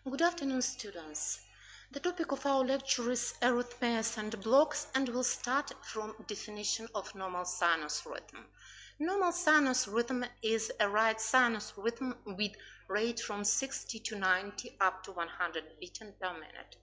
Good afternoon, students. The topic of our lecture is arrhythmias and blocks, and we'll start from definition of normal sinus rhythm. Normal sinus rhythm is a right sinus rhythm with rate from 60 to 90 up to 100 beats per minute.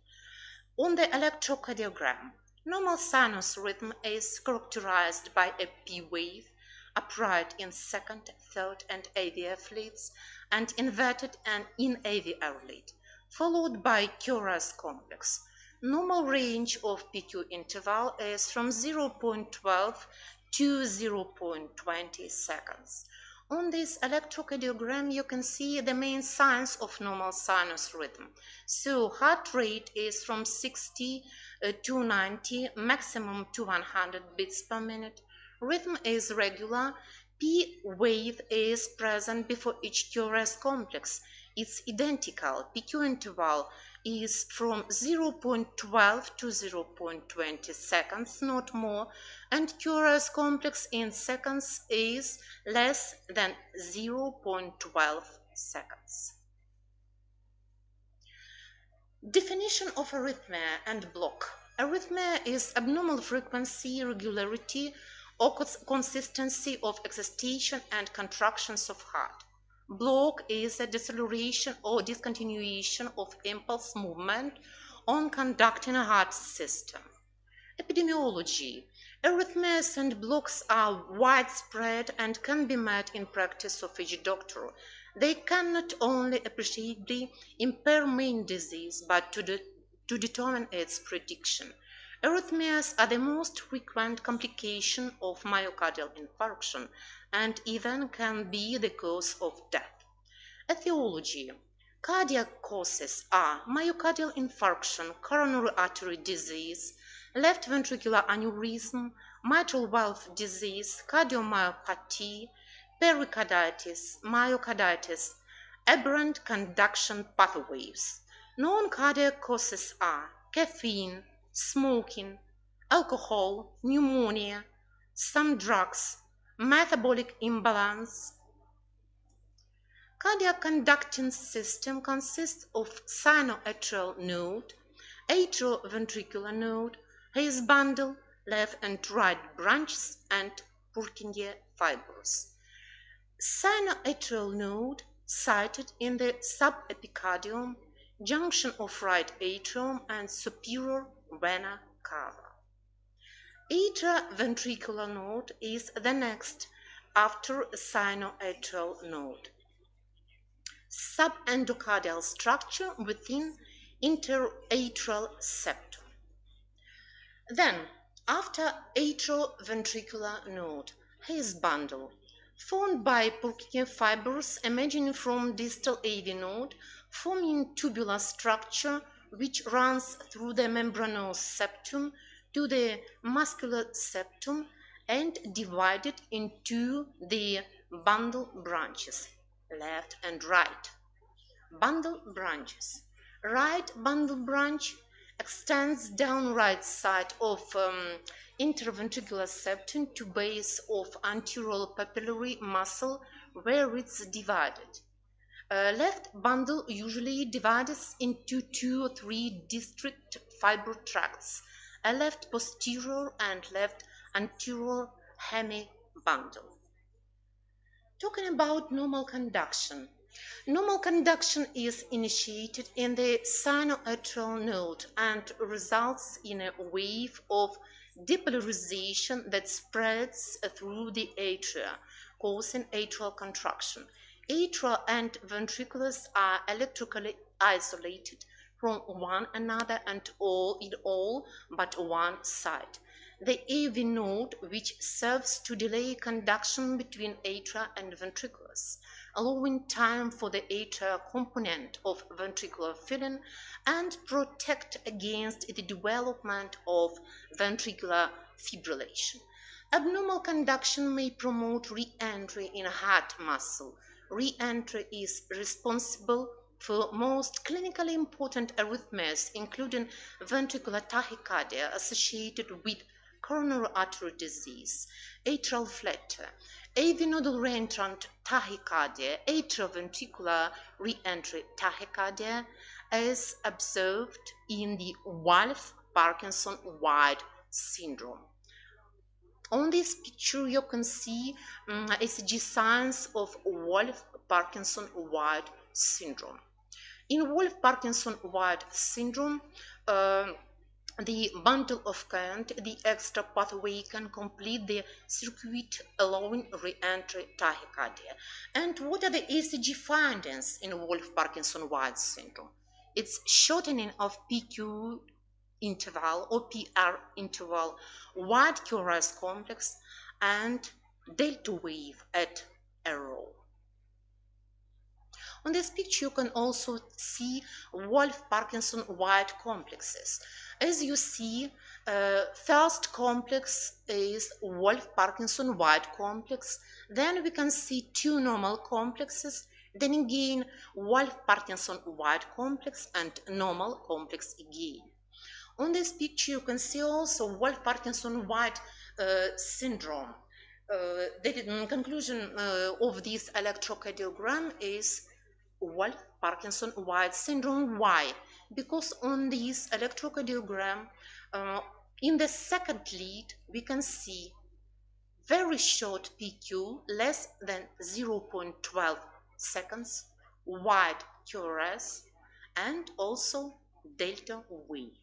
On the electrocardiogram, normal sinus rhythm is characterized by a P wave, upright in second, third, and AVF leads, and inverted and in AVR lead, followed by chorus complex. Normal range of PQ interval is from 0.12 to 0.20 seconds. On this electrocardiogram, you can see the main signs of normal sinus rhythm. So heart rate is from 60 to 90, maximum to 100 beats per minute. Rhythm is regular. P wave is present before each chorus complex. It's identical. PQ interval is from 0.12 to 0.20 seconds, not more, and chorus complex in seconds is less than 0.12 seconds. Definition of arrhythmia and block. Arrhythmia is abnormal frequency, irregularity, or consistency of excitation and contractions of heart. Block is a deceleration or discontinuation of impulse movement on conducting a heart system. Epidemiology. Arrhythmias and blocks are widespread and can be met in practice of each doctor. They can not only appreciably impair main disease, but to determine its prediction. Arrhythmias are the most frequent complication of myocardial infarction and even can be the cause of death. Etiology. Cardiac causes are myocardial infarction, coronary artery disease, left ventricular aneurysm, mitral valve disease, cardiomyopathy, pericarditis, myocarditis, aberrant conduction pathways. Known cardiac causes are caffeine, smoking, alcohol, pneumonia, some drugs, metabolic imbalance. Cardiac conducting system consists of sinoatrial node, atrioventricular node, Hayes bundle, left and right branches, and Purkinje fibers. Sinoatrial node sited in the subepicardium, junction of right atrium and superior vena cava. Atrioventricular node is the next after sinoatrial node. Subendocardial structure within interatrial septum. Then, after atrioventricular node, Hayes bundle, formed by Purkinje fibers emerging from distal AV node, forming tubular structure which runs through the membranous septum to the muscular septum and divided into the bundle branches, left and right. Bundle branches. Right bundle branch extends down right side of interventricular septum to base of anterior papillary muscle where it's divided. Left bundle usually divides into 2 or 3 distinct fiber tracts, a left posterior and left anterior hemi-bundle. Talking about normal conduction. Normal conduction is initiated in the sinoatrial node and results in a wave of depolarization that spreads through the atria, causing atrial contraction. Atria and ventriculus are electrically isolated from one another and all in all but one side. The AV node, which serves to delay conduction between atria and ventriculus, allowing time for the atrial component of ventricular filling and protect against the development of ventricular fibrillation. Abnormal conduction may promote re-entry in heart muscle. Re-entry is responsible for most clinically important arrhythmias, including ventricular tachycardia associated with coronary artery disease, atrial flutter, AV nodal reentrant tachycardia, atrioventricular reentry tachycardia, as observed in the Wolff-Parkinson-White Syndrome. On this picture, you can see ECG signs of Wolff-Parkinson-White Syndrome. In Wolff-Parkinson-White Syndrome, the bundle of current, the extra pathway, can complete the circuit allowing re-entry tachycardia. And what are the ECG findings in Wolff-Parkinson-White Syndrome? It's shortening of PQ interval or PR interval, wide QRS complex, and delta wave at arrow. On this picture, you can also see Wolff-Parkinson-White complexes. As you see, first complex is Wolff-Parkinson-White complex. Then we can see two normal complexes. Then again, Wolff-Parkinson-White complex and normal complex again. On this picture, you can see also Wolff-Parkinson-White syndrome. The conclusion of this electrocardiogram is Wolff-Parkinson-White syndrome. Why? Because on this electrocardiogram, in the second lead, we can see very short PQ, less than 0.12 seconds, wide QRS, and also delta wave.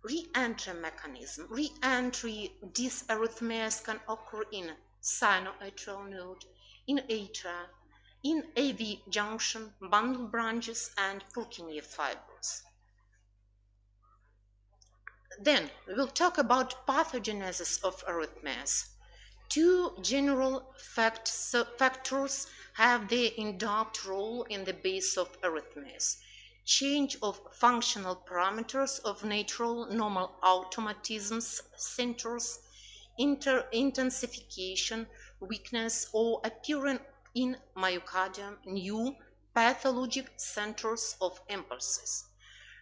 Re-entry mechanism. Re-entry dysarrhythmias can occur in sinoatrial node, in atria, in AV junction, bundle branches, and Purkinje fibers. Then we will talk about pathogenesis of arrhythmias. Two general factors have their induct role in the base of arrhythmias: change of functional parameters of natural normal automatisms centers, intensification, weakness, or appearing in myocardium new pathologic centers of impulses.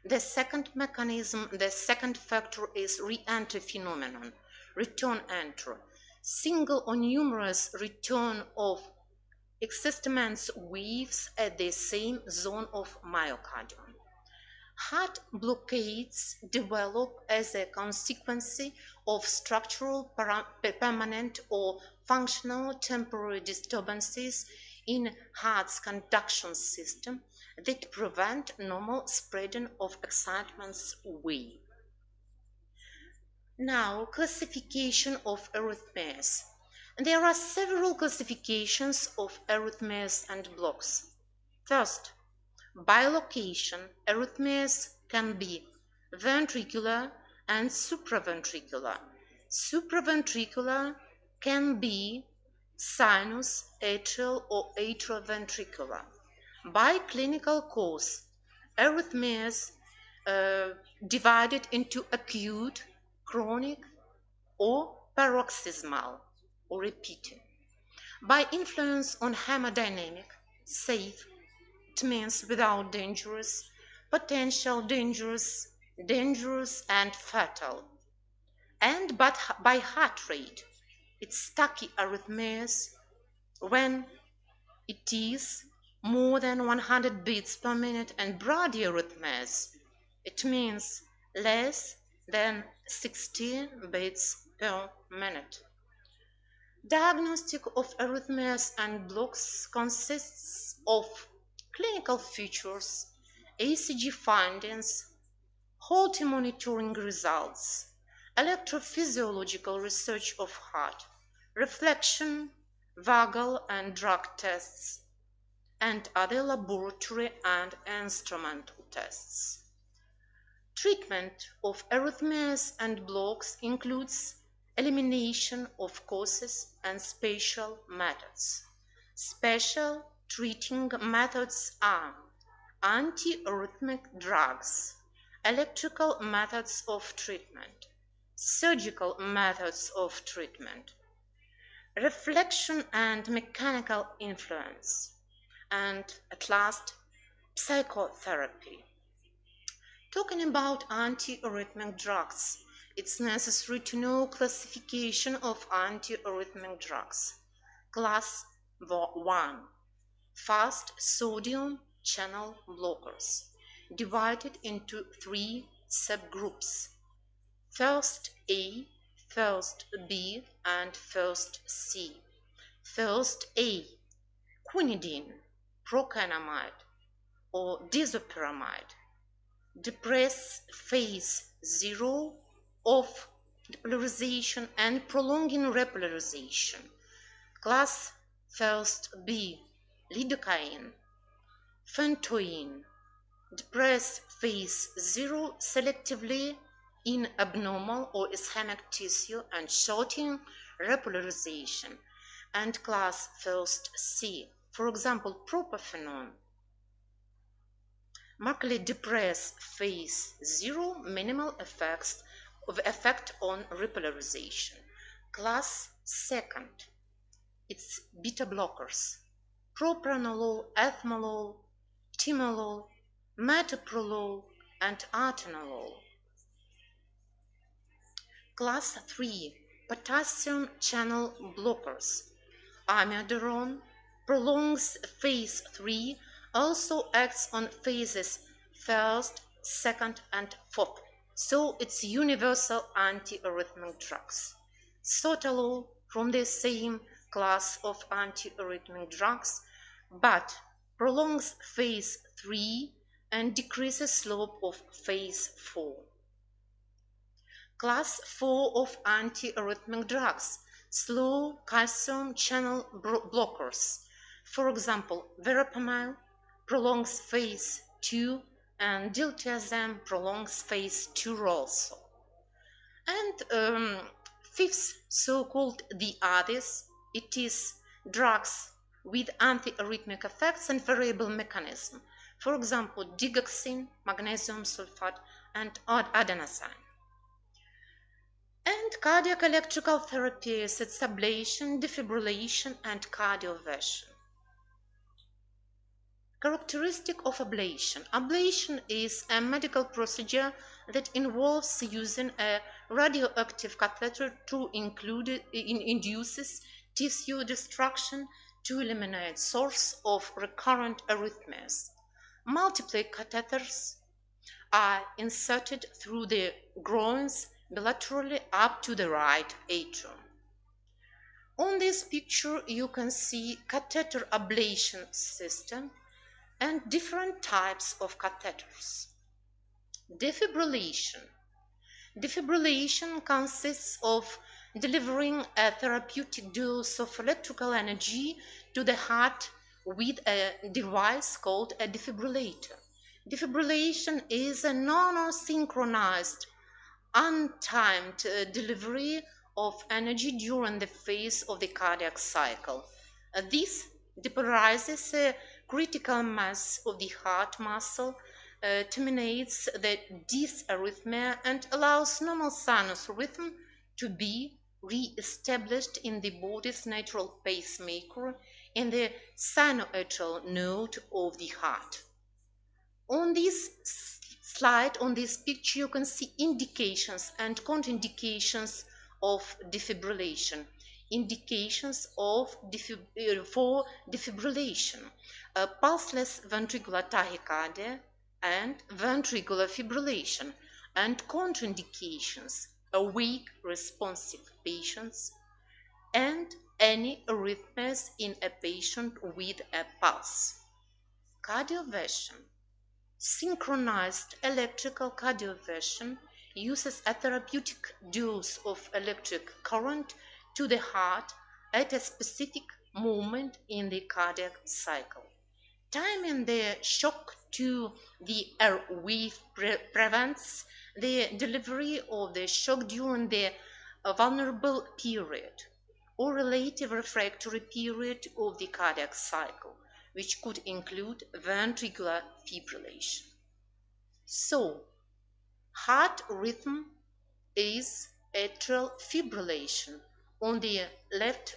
The second mechanism, the second factor is re-entry phenomenon, return entry, single or numerous return of existence waves at the same zone of myocardium. Heart blockades develop as a consequence of structural, permanent, or functional temporary disturbances in heart's conduction system that prevent normal spreading of excitement's wave. Now, classification of arrhythmias. There are several classifications of arrhythmias and blocks. First, by location, arrhythmias can be ventricular and supraventricular. Supraventricular can be sinus, atrial, or atrioventricular. By clinical cause, arrhythmias divided into acute, chronic, or paroxysmal, or repeating. By influence on hemodynamic, safe, it means without dangerous, potential dangerous, dangerous, and fatal. And by heart rate, it's tachyarrhythmias when it is more than 100 beats per minute, and bradyarrhythmias, it means less than 60 beats per minute. Diagnostic of arrhythmias and blocks consists of clinical features, ECG findings, Holter monitoring results, electrophysiological research of heart, reflection, vagal and drug tests, and other laboratory and instrumental tests. Treatment of arrhythmias and blocks includes elimination of causes and spatial methods. Special treating methods are antiarrhythmic drugs, electrical methods of treatment, surgical methods of treatment, reflection and mechanical influence, and at last, psychotherapy. Talking about antiarrhythmic drugs, it's necessary to know classification of antiarrhythmic drugs. Class 1. Fast sodium channel blockers, divided into three subgroups: first A, first B, and first C. First A, quinidine, procainamide, or disopyramide, depress phase 0 of depolarization and prolonging repolarization. Class first B, lidocaine, phentoin, depress phase 0 selectively in abnormal or ischemic tissue and shorten repolarization. And class first C, for example, propafenone, markedly depress phase 0, minimal effect on repolarization. Class second, it's beta blockers: propranolol, ethmolol, timolol, metoprolol, and atenolol. Class 3, potassium channel blockers: amiodarone, prolongs phase 3, also acts on phases 1st, 2nd, and 4th. So it's universal antiarrhythmic drugs. Sotalol, from the same class of antiarrhythmic drugs, but prolongs phase 3 and decreases slope of phase 4. Class 4 of antiarrhythmic drugs: slow calcium channel blockers. For example, verapamil prolongs phase 2 and diltiazem prolongs phase 2 also. And fifth, so-called the others, it is drugs with antiarrhythmic effects and variable mechanism. For example, digoxin, magnesium sulfate, and adenosine. And cardiac electrical therapies: it's ablation, defibrillation, and cardioversion. Characteristic of ablation. Ablation is a medical procedure that involves using a radioactive catheter to induces tissue destruction to eliminate source of recurrent arrhythmias. Multiple catheters are inserted through the groins bilaterally up to the right atrium. On this picture you can see catheter ablation system and different types of catheters. Defibrillation. Defibrillation consists of delivering a therapeutic dose of electrical energy to the heart with a device called a defibrillator. Defibrillation is a non-synchronized, untimed delivery of energy during the phase of the cardiac cycle. This depolarizes a critical mass of the heart muscle, terminates the dysarrhythmia, and allows normal sinus rhythm to be re-established in the body's natural pacemaker in the sinoatrial node of the heart. On this slide, on this picture, you can see indications and contraindications of defibrillation. Indications for defibrillation: pulseless ventricular tachycardia and ventricular fibrillation. And contraindications: awake responsive patients and any arrhythmias in a patient with a pulse. Cardioversion. Synchronized electrical cardioversion uses a therapeutic dose of electric current to the heart at a specific moment in the cardiac cycle. Timing the shock to the airway prevents the delivery of the shock during the vulnerable period or relative refractory period of the cardiac cycle, which could include ventricular fibrillation. So, heart rhythm is atrial fibrillation on the left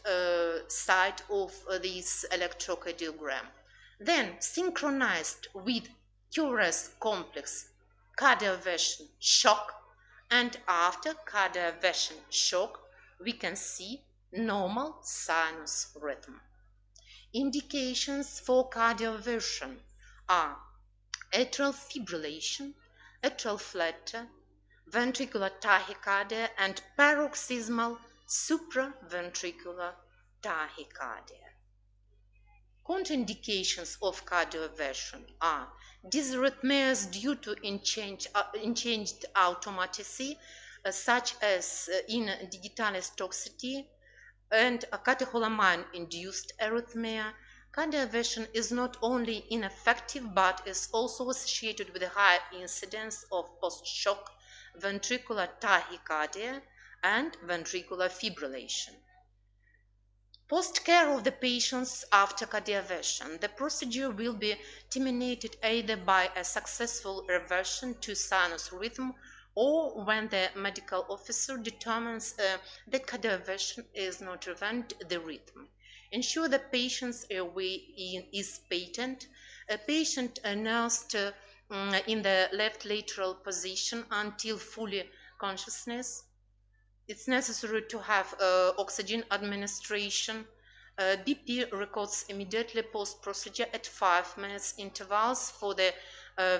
side of this electrocardiogram. Then, synchronized with QRS complex cardioversion shock, and after cardioversion shock, we can see normal sinus rhythm. Indications for cardioversion are atrial fibrillation, atrial flutter, ventricular tachycardia, and paroxysmal supraventricular tachycardia. Contraindications of cardioversion are dysrhythmias due to unchanged automaticity, such as in digitalis toxicity, and a catecholamine-induced arrhythmia. Cardioversion is not only ineffective but is also associated with a high incidence of post-shock ventricular tachycardia and ventricular fibrillation. Post-care of the patients after cardioversion. The procedure will be terminated either by a successful reversion to sinus rhythm or when the medical officer determines that cardioversion is not prevent the rhythm. Ensure the patient's airway is patent. A patient nursed in the left lateral position until fully consciousness. It's necessary to have oxygen administration. BP records immediately post-procedure at 5 minutes intervals for the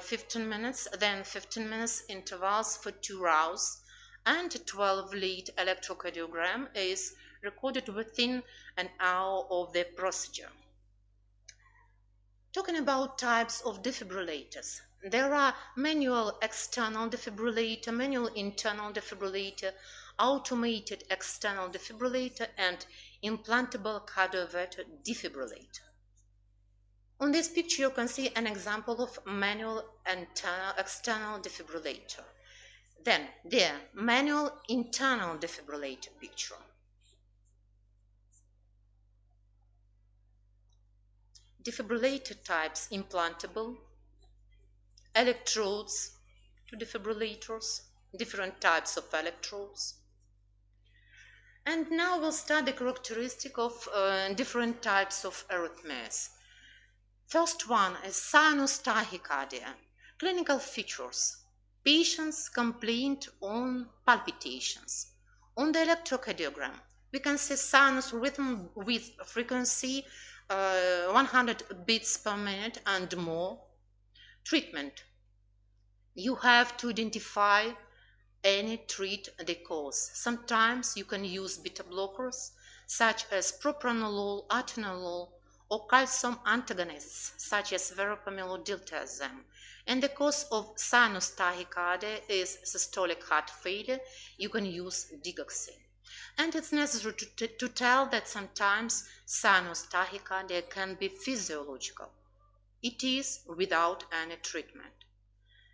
15 minutes, then 15 minutes intervals for 2 hours, and 12-lead electrocardiogram is recorded within an hour of the procedure. Talking about types of defibrillators, there are manual external defibrillator, manual internal defibrillator, automated external defibrillator, and implantable cardioverter defibrillator. On this picture, you can see an example of manual external defibrillator. Then, the manual internal defibrillator picture. Defibrillator types: implantable, electrodes to defibrillators, different types of electrodes. And now we'll start the characteristic of different types of arrhythmias. First one is sinus tachycardia. Clinical features: patients complained on palpitations. On the electrocardiogram, we can see sinus rhythm with frequency 100 beats per minute and more. Treatment: you have to identify treat the cause. Sometimes you can use beta blockers such as propranolol, atenolol, or calcium antagonists such as verapamilodiltiazem. And the cause of sinus tachycardia is systolic heart failure. You can use digoxin. And it's necessary to tell that sometimes sinus tachycardia can be physiological. It is without any treatment.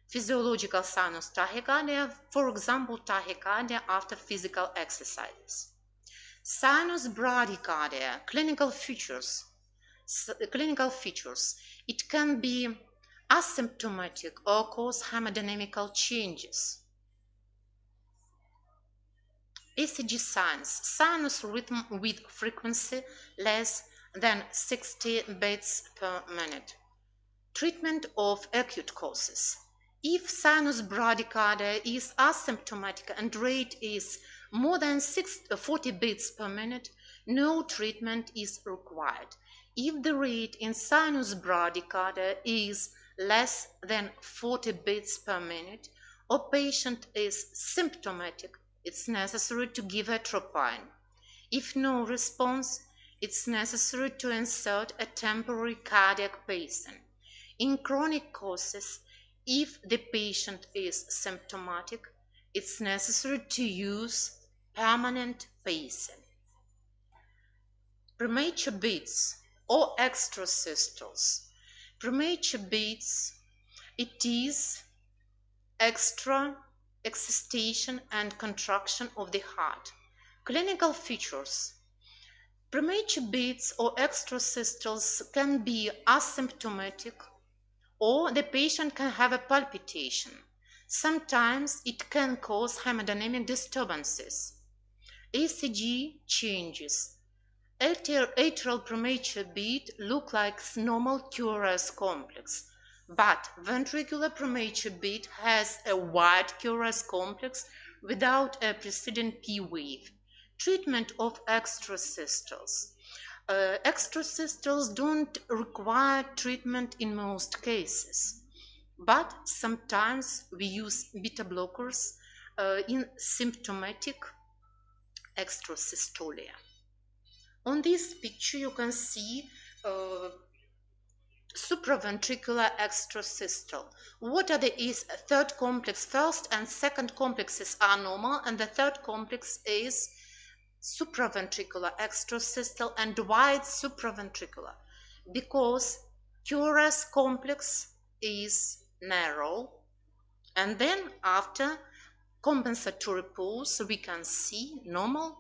Physiological sinus tachycardia, for example, tachycardia after physical exercises. Sinus bradycardia, clinical features. It can be asymptomatic or cause hemodynamical changes. ECG signs: sinus rhythm with frequency less than 60 beats per minute. Treatment of acute causes: if sinus bradycardia is asymptomatic and rate is more than 40 beats per minute, no treatment is required. If the rate in sinus bradycardia is less than 40 beats per minute or patient is symptomatic, it's necessary to give atropine. If no response, it's necessary to insert a temporary cardiac pacing. In chronic causes, if the patient is symptomatic, it's necessary to use permanent pacing. Premature beats or extrasystoles. Premature beats, it is extra excitation and contraction of the heart. Clinical features: premature beats or extrasystoles can be asymptomatic, or the patient can have a palpitation. Sometimes it can cause hemodynamic disturbances. ECG changes: atrial premature beat look like normal QRS complex, but ventricular premature beat has a wide QRS complex without a preceding P wave. Treatment of extrasystoles: Extrasystoles don't require treatment in most cases, but sometimes we use beta blockers in symptomatic extrasystolia. On this picture you can see supraventricular extrasystole. What are the third complex? First and second complexes are normal, and the third complex is supraventricular extrasystole and wide supraventricular, because QRS complex is narrow, and then after compensatory pause we can see normal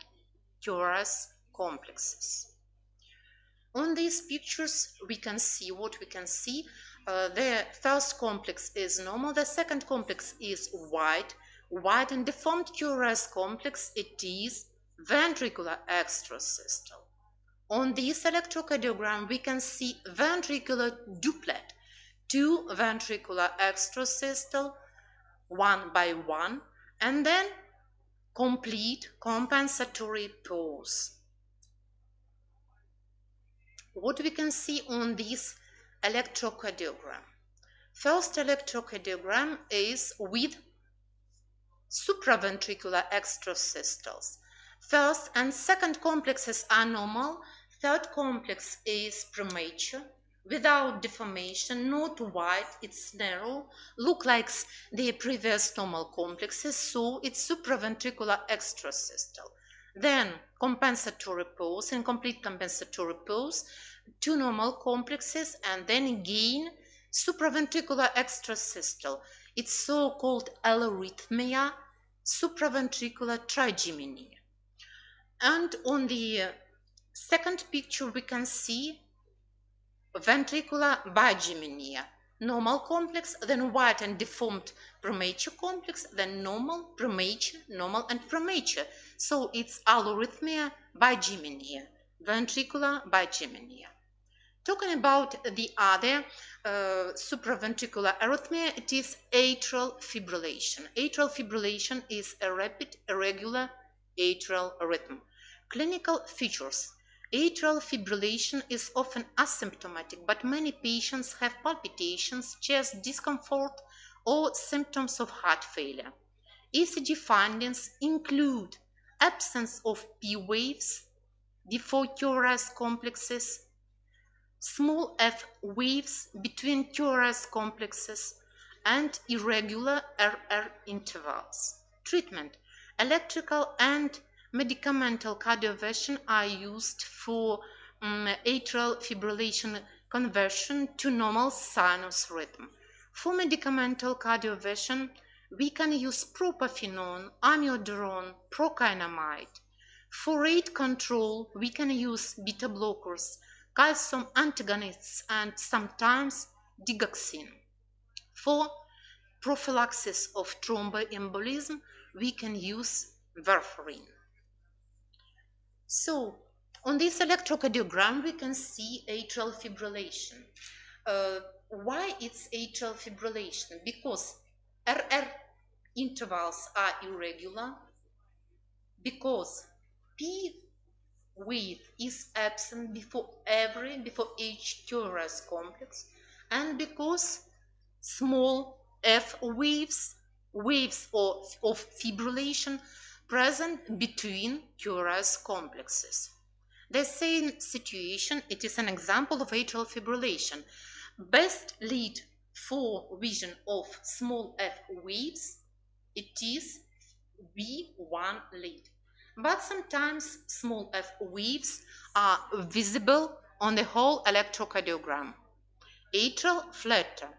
QRS complexes. On these pictures we can see what we can see. The first complex is normal, the second complex is wide and deformed QRS complex, it is ventricular extrasystole. On this electrocardiogram we can see ventricular duplet, two ventricular extrasystole one by one, and then complete compensatory pause. What we can see on this electrocardiogram? First electrocardiogram is with supraventricular extrasystoles. First and second complexes are normal, third complex is premature, without deformation, not wide, it's narrow, look like the previous normal complexes, so it's supraventricular extrasystole. Then compensatory pause, incomplete compensatory pause, two normal complexes, and then again supraventricular extrasystole. It's so-called arrhythmia, supraventricular trigeminy. And on the second picture we can see ventricular bigeminy, normal complex, then wide and deformed premature complex, then normal, premature, normal, and premature. So it's arrhythmia bigeminy, ventricular bigeminy. Talking about the other supraventricular arrhythmia, it is atrial fibrillation. Atrial fibrillation is a rapid, irregular atrial rhythm. Clinical features. Atrial fibrillation is often asymptomatic, but many patients have palpitations, chest discomfort, or symptoms of heart failure. ECG findings include absence of P waves, before QRS complexes, small F waves between QRS complexes, and irregular RR intervals. Treatment. Electrical and medicamental cardioversion are used for atrial fibrillation conversion to normal sinus rhythm. For medicamental cardioversion, we can use propafenone, amiodarone, prokinamide. For rate control, we can use beta blockers, calcium antagonists, and sometimes digoxin. For prophylaxis of thromboembolism, we can use warfarin. So, on this electrocardiogram, we can see atrial fibrillation. Why it's atrial fibrillation? Because RR intervals are irregular, because P wave is absent before each QRS complex, and because small F waves of fibrillation present between QRS complexes. The same situation, it is an example of atrial fibrillation. Best lead for vision of small F waves, it is V1 lead. But sometimes small F waves are visible on the whole electrocardiogram. Atrial flutter.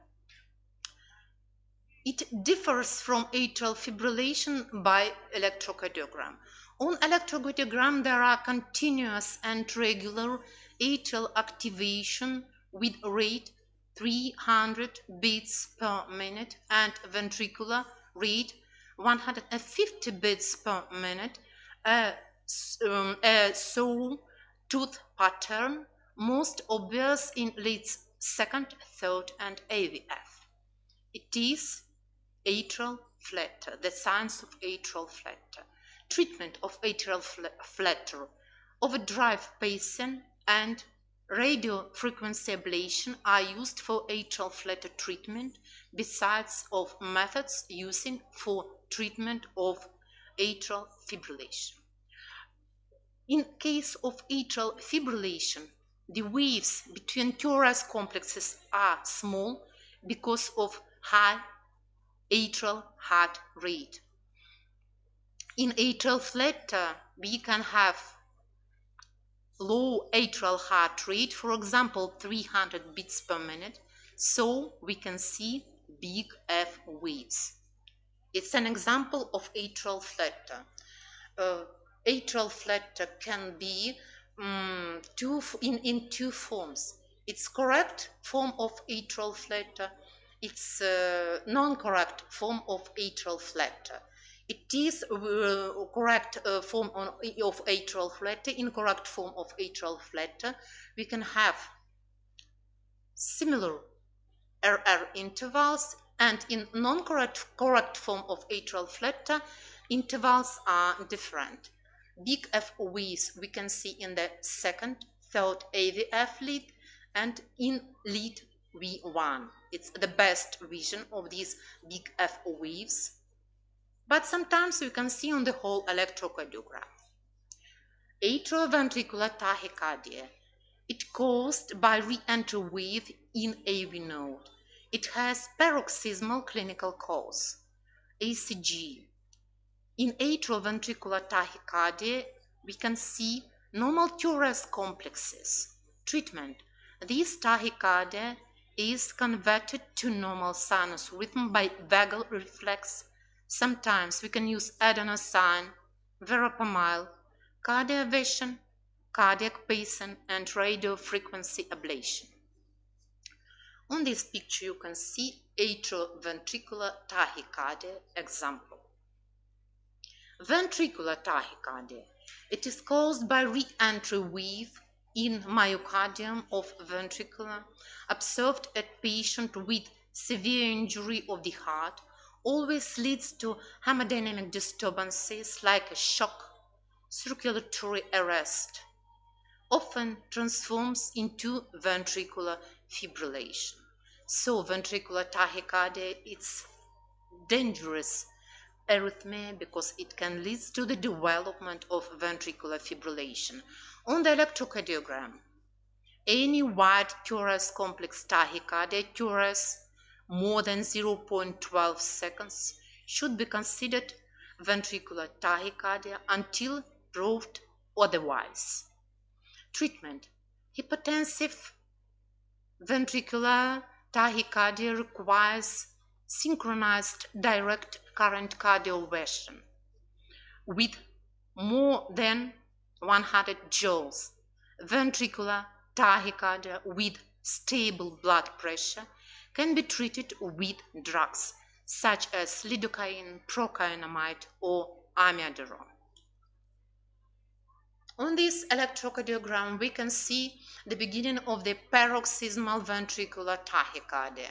It differs from atrial fibrillation by electrocardiogram. On electrocardiogram, there are continuous and regular atrial activation with rate 300 beats per minute and ventricular rate 150 beats per minute. A sawtooth pattern, most obvious in leads second, third, and AVF. It is atrial flutter, the signs of atrial flutter. Treatment of atrial flutter: overdrive pacing and radiofrequency ablation are used for atrial flutter treatment, besides of methods using for treatment of atrial fibrillation. In case of atrial fibrillation, the waves between QRS complexes are small because of high atrial heart rate. In atrial flutter, we can have low atrial heart rate, for example 300 beats per minute, so we can see big F waves. It's an example of atrial flutter. Atrial flutter can be in two forms. Its correct form of atrial flutter, its non-correct form of atrial flutter. It is correct form of atrial flutter. Incorrect form of atrial flutter, we can have similar RR intervals, and in correct form of atrial flutter, intervals are different. Big F waves we can see in the second, third AVF lead and in lead V1. It's the best vision of these big F waves, but sometimes we can see on the whole electrocardiogram. Atrioventricular tachycardia. It caused by re-entry wave in AV node. It has paroxysmal clinical cause, ACG. In atrioventricular tachycardia, we can see normal QRS complexes. Treatment. This tachycardia is converted to normal sinus rhythm by vagal reflex. Sometimes we can use adenosine, verapamil, cardioversion, cardiac pacing, and radiofrequency ablation. On this picture you can see atrioventricular tachycardia example. Ventricular tachycardia. It is caused by re-entry wave in myocardium of ventricle observed at patient with severe injury of the heart, always leads to hemodynamic disturbances like a shock, circulatory arrest, often transforms into ventricular fibrillation. So ventricular tachycardia is dangerous arrhythmia because it can lead to the development of ventricular fibrillation. On the electrocardiogram, any wide QRS complex tachycardia, QRS more than 0.12 seconds, should be considered ventricular tachycardia until proved otherwise. Treatment. Hypotensive ventricular tachycardia requires synchronized direct current cardioversion with more than 100 joules. Ventricular tachycardia with stable blood pressure can be treated with drugs such as lidocaine, procainamide, or amiodarone. On this electrocardiogram, we can see the beginning of the paroxysmal ventricular tachycardia.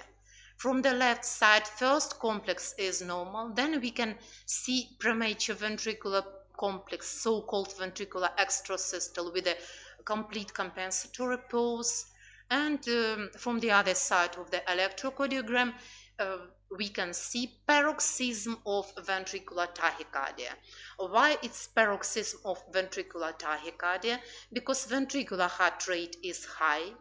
From the left side, first complex is normal, then we can see premature ventricular complex, so-called ventricular extrasystole with a complete compensatory pause, and from the other side of the electrocardiogram, we can see paroxysm of ventricular tachycardia. Why it's paroxysm of ventricular tachycardia? Because ventricular heart rate is high.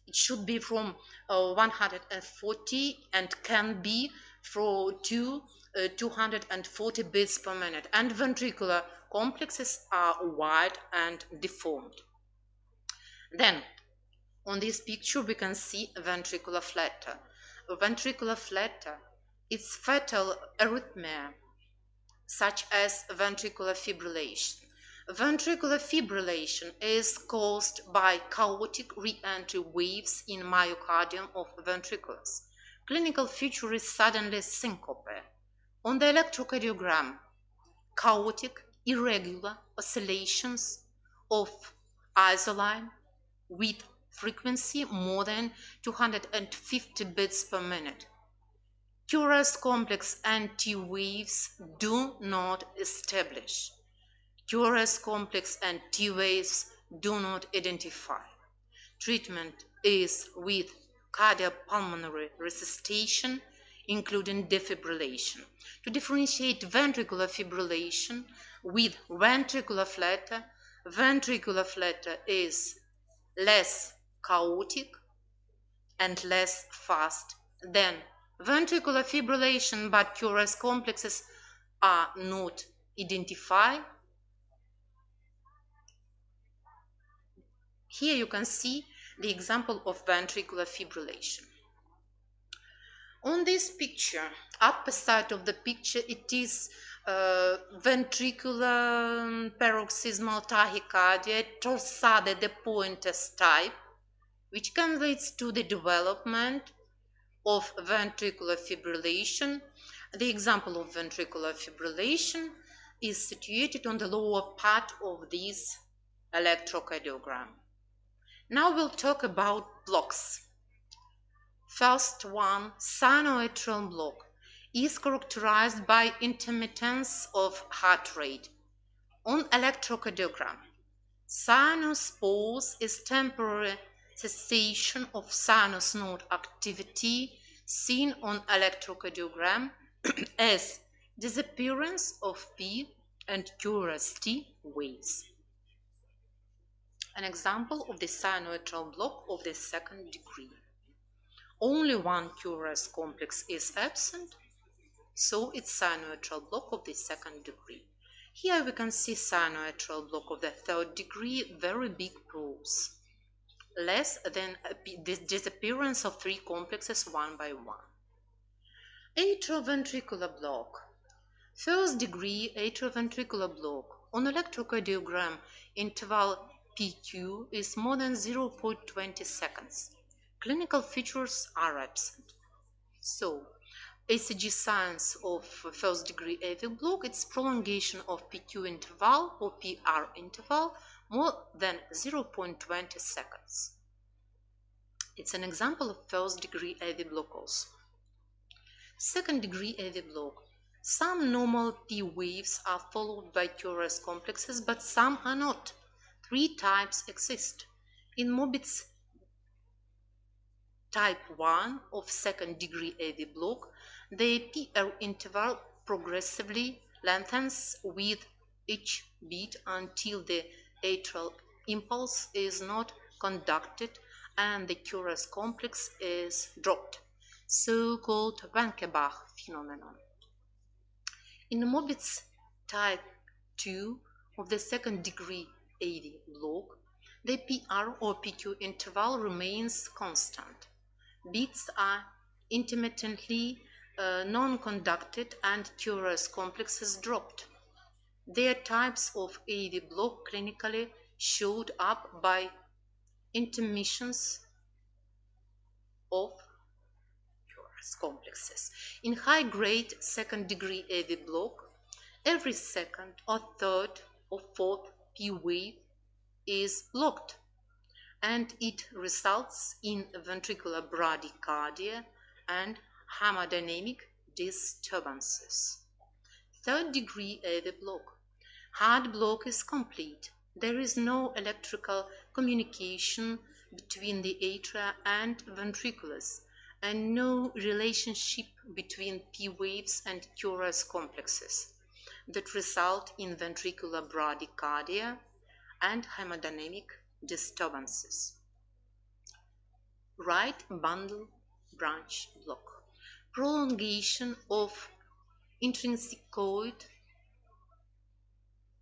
It should be from 140 and can be for 240 beats per minute, and ventricular complexes are wide and deformed. Then on this picture we can see ventricular flutter. Ventricular flutter is fatal arrhythmia such as ventricular fibrillation. Ventricular fibrillation is caused by chaotic re-entry waves in myocardium of ventricles. Clinical feature is suddenly syncope. On the electrocardiogram, chaotic, irregular oscillations of isoline with frequency more than 250 beats per minute. QRS complex anti-waves do not establish. QRS complex and T waves do not identify. Treatment is with cardiopulmonary resuscitation, including defibrillation. To differentiate ventricular fibrillation with ventricular flutter is less chaotic and less fast than ventricular fibrillation, but curious complexes are not identified. Here you can see the example of ventricular fibrillation. On this picture, upper side of the picture, it is ventricular paroxysmal tachycardia, torsade de Pointes type, which can lead to the development of ventricular fibrillation. The example of ventricular fibrillation is situated on the lower part of this electrocardiogram. Now we'll talk about blocks. First one, sinoatrial block, is characterized by intermittence of heart rate. On electrocardiogram, sinus pause is temporary cessation of sinus node activity seen on electrocardiogram as disappearance of P and curious T waves. An example of the sinoatrial block of the second degree. Only one curious complex is absent, so it's sinoatrial block of the second degree. Here we can see sinoatrial block of the third degree, very big pause, less than the disappearance of three complexes one by one. Atrioventricular block. First degree atrioventricular block on electrocardiogram interval PQ is more than 0.20 seconds. Clinical features are absent. So, ECG signs of first degree AV block, it's prolongation of PQ interval or PR interval more than 0.20 seconds. It's an example of first degree AV block also. Second degree AV block. Some normal P waves are followed by curious complexes, but some are not. Three types exist. In Mobitz type 1 of second degree AV block, the PR interval progressively lengthens with each beat until the atrial impulse is not conducted and the curious complex is dropped, so-called Wenckebach phenomenon. In Mobitz type 2 of the second degree AV block, the PR or PQ interval remains constant. Beats are intermittently non-conducted and curious complexes dropped. Their types of AV block clinically showed up by intermissions of curious complexes. In high-grade second-degree AV block, every second or third or fourth P wave is blocked, and it results in ventricular bradycardia and hemodynamic disturbances. Third degree AV block. Heart block is complete. There is no electrical communication between the atria and ventriculus, and no relationship between P waves and curious complexes that result in ventricular bradycardia and hemodynamic disturbances. Right bundle branch block. Prolongation of intrinsicoid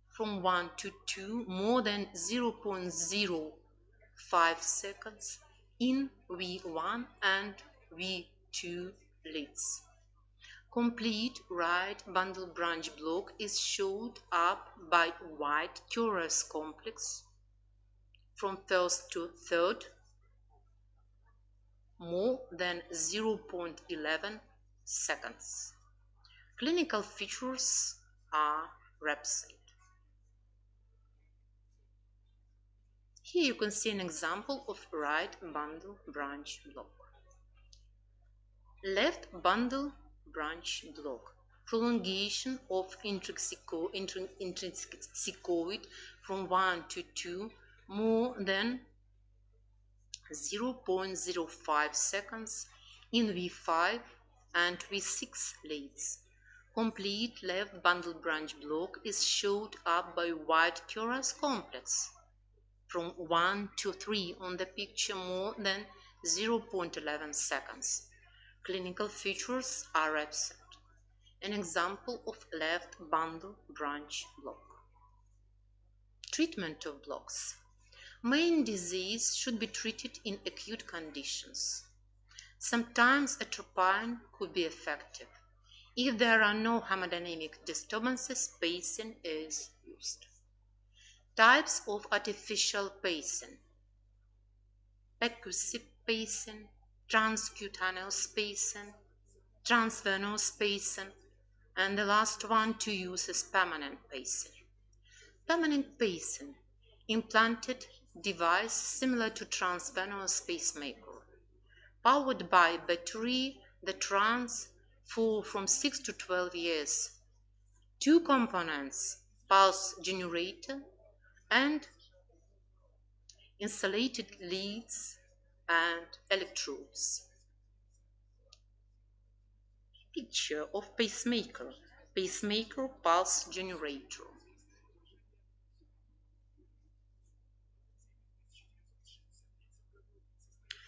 from 1 to 2 more than 0.05 seconds in V1 and V2 leads. Complete right bundle branch block is showed up by white curious complex from first to third more than 0.11 seconds. Clinical features are rhapsody. Here you can see an example of right bundle branch block. Left bundle branch block. Prolongation of intrinsicoid from 1 to 2 more than 0.05 seconds in V5 and V6 leads. Complete left bundle branch block is showed up by white curious complex. From 1 to 3 on the picture, more than 0.11 seconds. Clinical features are absent. An example of left bundle branch block. Treatment of blocks. Main disease should be treated in acute conditions. Sometimes atropine could be effective. If there are no hemodynamic disturbances, pacing is used. Types of artificial pacing: percussive pacing, transcutaneous pacing, transvenous pacing, and the last one to use is permanent pacing. Permanent pacing, implanted device similar to transvenous pacemaker, powered by battery that runs for from 6 to 12 years. Two components, pulse generator and insulated leads and electrodes. Picture of pacemaker, pacemaker pulse generator.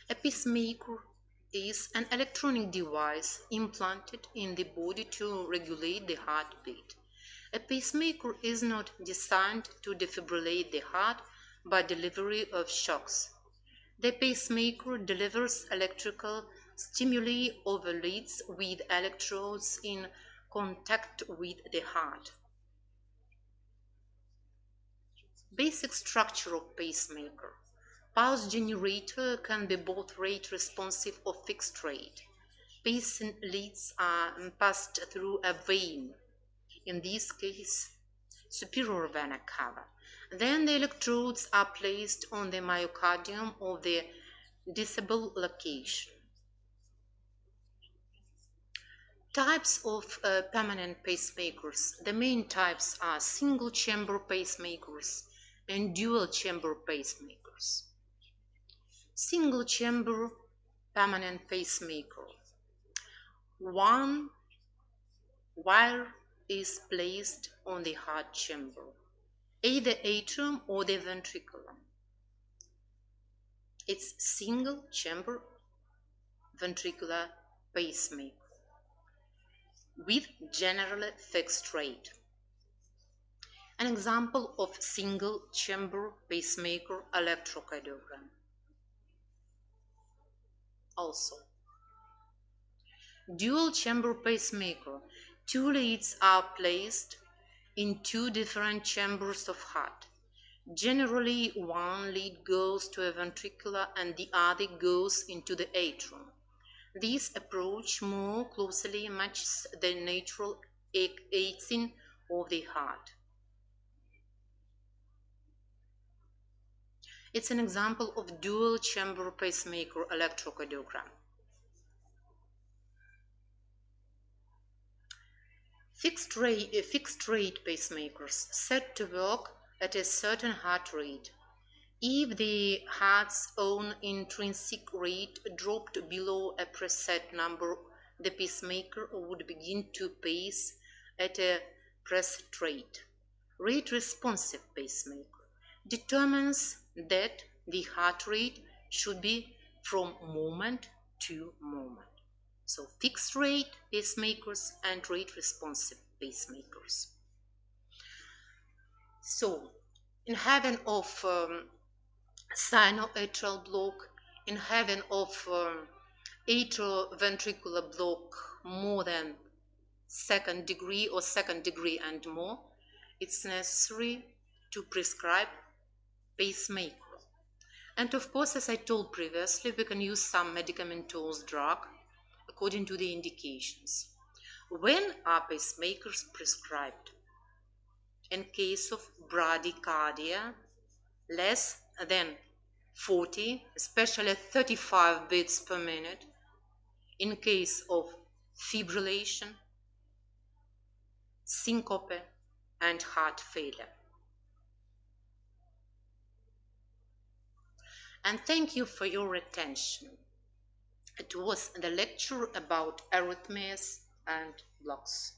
A pacemaker is an electronic device implanted in the body to regulate the heartbeat. A pacemaker is not designed to defibrillate the heart by delivery of shocks. The pacemaker delivers electrical stimuli over leads with electrodes in contact with the heart. Basic structure of pacemaker. Pulse generator can be both rate responsive or fixed rate. Pacing leads are passed through a vein, in this case superior vena cava. Then the electrodes are placed on the myocardium of the disable location. Types of permanent pacemakers. The main types are single chamber pacemakers and dual chamber pacemakers. Single chamber permanent pacemaker. One wire is placed on the heart chamber, either atrium or the ventriculum. It's single chamber ventricular pacemaker with generally fixed rate. An example of single chamber pacemaker electrocardiogram. Also, dual chamber pacemaker. Two leads are placed in two different chambers of heart. Generally, one lead goes to a ventricular and the other goes into the atrium. This approach more closely matches the natural acting of the heart. It's an example of dual chamber pacemaker electrocardiogram. Fixed rate pacemakers set to work at a certain heart rate. If the heart's own intrinsic rate dropped below a preset number, the pacemaker would begin to pace at a preset rate. Rate-responsive pacemaker determines that the heart rate should be from moment to moment. So fixed rate pacemakers and rate-responsive pacemakers. So in heaven of sinoatrial block, in heaven of atrioventricular block more than second degree or second degree and more, it's necessary to prescribe pacemaker. And of course, as I told previously, we can use some medicamentous drug according to the indications. When are pacemakers prescribed? In case of bradycardia, less than 40, especially 35 beats per minute. In case of fibrillation, syncope, and heart failure. and thank you for your attention. It was the lecture about arrhythmias and blocks.